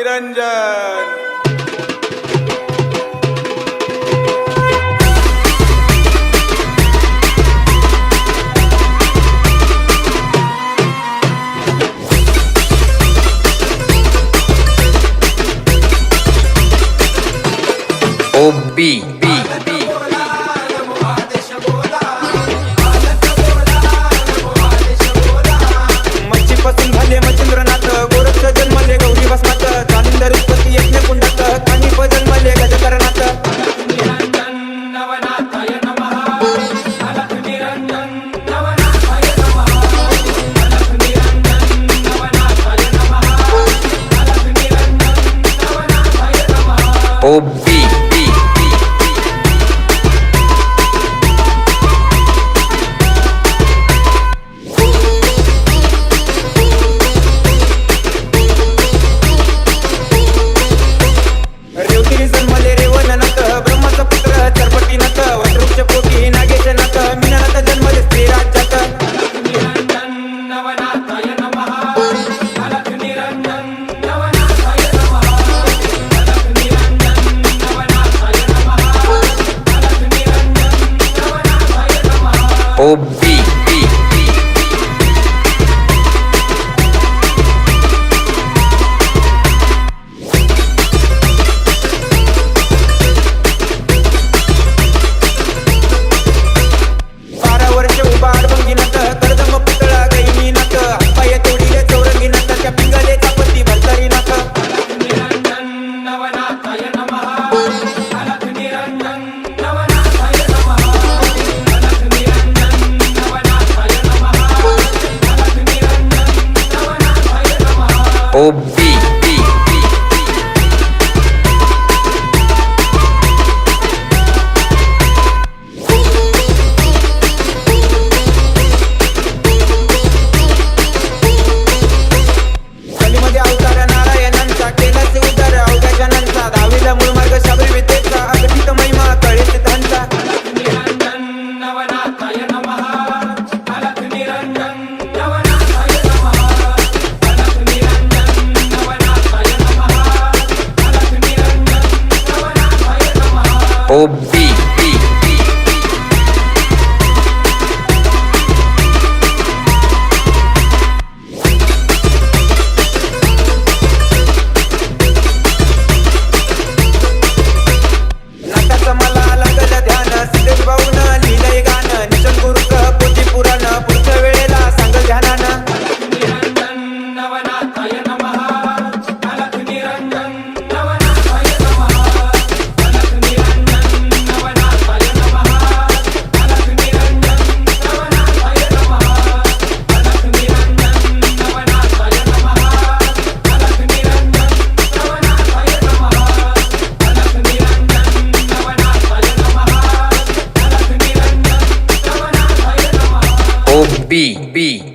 Niranjan. OB मच्छीपासून झाले मच्छिंद्रनाथ, गोरक्ष जन्मले गौरी भस्मात, जालिंदर उत्पत्ती यज्ञ कुंडात, कानिप जन्मले गजकरणात। OB रेवतिरी जन्मले रेवणनाथ, ब्रह्माचा पुत्र चरपटीनाथ, वटवृक्ष पोटी नागेशनाथ, मीननाथ जन्मले स्त्री राज्यात। OB OB कलीमध्ये अवतार नारायणांचा, केलाचे उद्धार अवघ्या जनांचा, दहावीला मूळ मार्ग शाबरी विद्येचा, अगतिक महिमा कळे सिद्धांचा। OB नाटाचं मला लागलं ध्यान, सिद्धेश भाऊन लिहिलंय गाणं, निशन गुरुचं पोथी पुराण, पुढच्या वेळेला सांगल ध्यानानं। OB